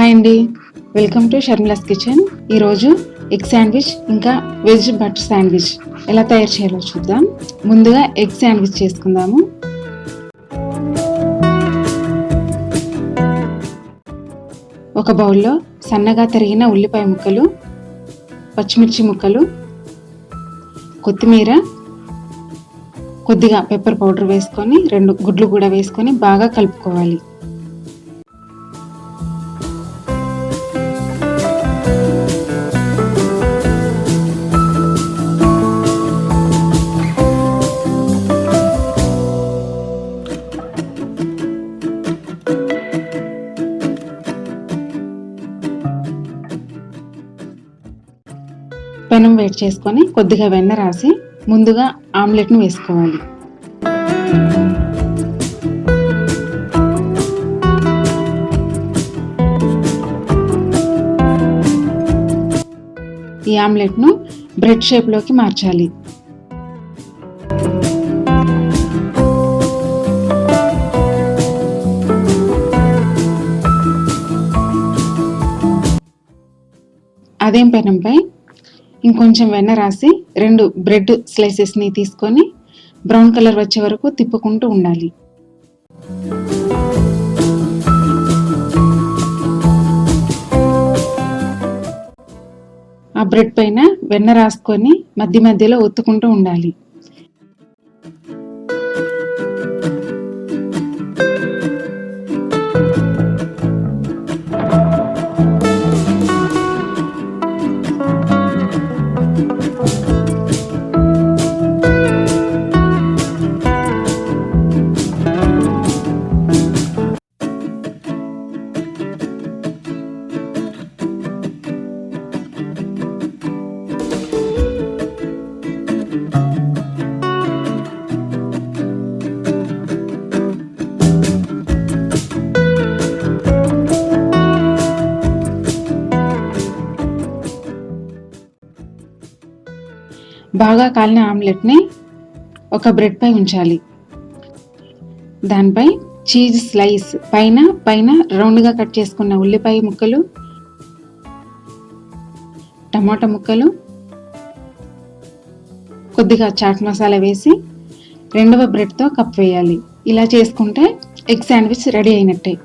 Hi అండి, welcome to షర్మిలాస్ kitchen. ఈరోజు egg sandwich ఇంకా వెజ్ బటర్ శాండ్విచ్ ఎలా తయారు చేయాలో చూద్దాం. ముందుగా ఎగ్ శాండ్విచ్ చేసుకుందాము. ఒక బౌల్లో సన్నగా తరిగిన ఉల్లిపాయ ముక్కలు, పచ్చిమిర్చి ముక్కలు, కొత్తిమీర, కొద్దిగా పెప్పర్ పౌడర్ వేసుకొని 2 గుడ్లు కూడా వేసుకొని బాగా కలుపుకోవాలి. పెనం వేడి చేసుకొని కొద్దిగా వెన్న రాసి ముందుగా ఆమ్లెట్ను వేసుకోవాలి. ఈ ఆమ్లెట్ను బ్రెడ్ షేప్లోకి మార్చాలి. అదే పెనంపై ఇంకొంచెం వెన్న రాసి 2 బ్రెడ్ స్లైసెస్ని తీసుకొని బ్రౌన్ కలర్ వచ్చే వరకు తిప్పుకుంటూ ఉండాలి. ఆ బ్రెడ్ పైన వెన్న రాసుకొని మధ్య మధ్యలో ఒత్తుకుంటూ ఉండాలి. బాగా కాలిన ఆమ్లెట్ని ఒక బ్రెడ్ పై ఉంచాలి. దానిపై చీజ్ స్లైస్ పైన రౌండ్గా కట్ చేసుకున్న ఉల్లిపాయ ముక్కలు, టమాటా ముక్కలు, కొద్దిగా చాట్ మసాలా వేసి 2వ బ్రెడ్తో కప్ వేయాలి. ఇలా చేసుకుంటే ఎగ్ శాండ్విచ్ రెడీ అయినట్టే.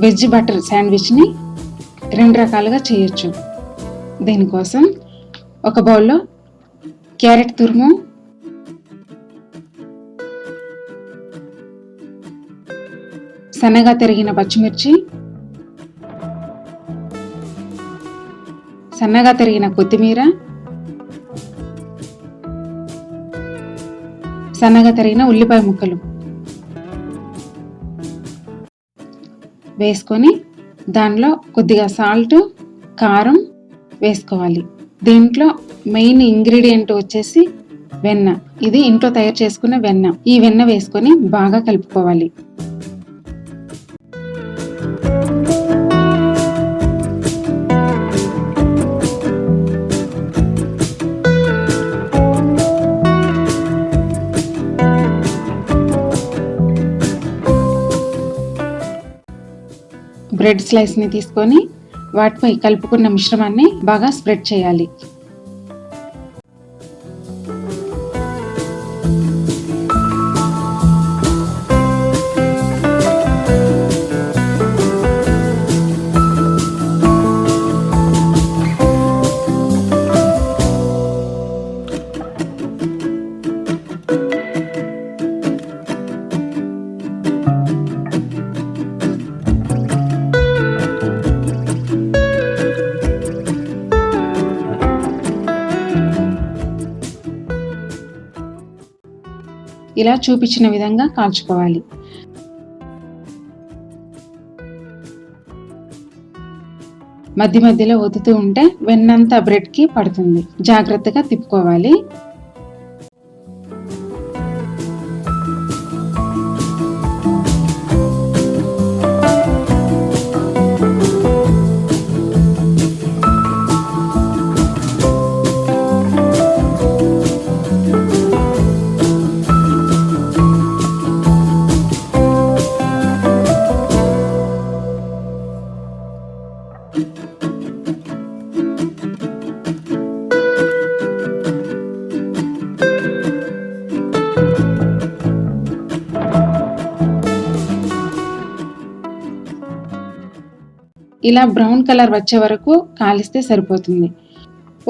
వెజ్ బటర్ శాండ్విచ్ని 2 రకాలుగా చేయొచ్చు. దీనికోసం ఒక బౌల్లో క్యారెట్ తురుము, సన్నగా తరిగిన పచ్చిమిర్చి, సన్నగా తరిగిన కొత్తిమీర, సన్నగా తరిగిన ఉల్లిపాయ ముక్కలు వేసుకొని దానిలో కొద్దిగా సాల్ట్, కారం వేసుకోవాలి. దీంట్లో మెయిన్ ఇంగ్రీడియంట్ వచ్చేసి వెన్న. ఇది ఇంట్లో తయారు చేసుకున్న వెన్న. ఈ వెన్న వేసుకొని బాగా కలుపుకోవాలి. బ్రెడ్ స్లైస్ని తీసుకొని వాటిపై కలుపుకున్న మిశ్రమాన్ని బాగా స్ప్రెడ్ చేయాలి. ఇలా చూపించిన విధంగా కాల్చుకోవాలి. మధ్య మధ్యలో ఒత్తుతూ ఉంటే వెన్నంతా బ్రెడ్కి పడుతుంది. జాగ్రత్తగా తిప్పుకోవాలి. ఇలా బ్రౌన్ కలర్ వచ్చే వరకు కాలిస్తే సరిపోతుంది.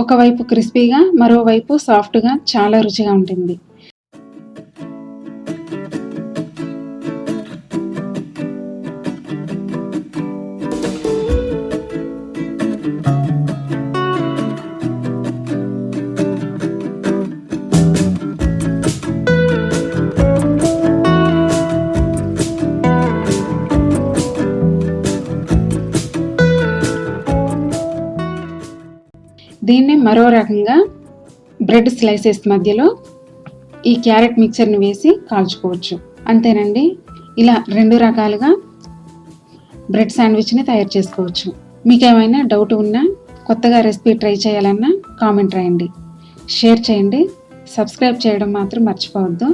ఒకవైపు క్రిస్పీగా, మరోవైపు సాఫ్ట్గా చాలా రుచిగా ఉంటుంది. దీన్ని మరో రకంగా బ్రెడ్ స్లైసెస్ మధ్యలో ఈ క్యారెట్ మిక్చర్ని వేసి కాల్చుకోవచ్చు. అంతేనండి, ఇలా 2 రకాలుగా బ్రెడ్ శాండ్విచ్ని తయారు చేసుకోవచ్చు. మీకు ఏమైనా డౌట్ ఉన్నా, కొత్తగా రెసిపీ ట్రై చేయాలన్నా కామెంట్ రాయండి, షేర్ చేయండి, సబ్స్క్రైబ్ చేయడం మాత్రం మర్చిపోవద్దు.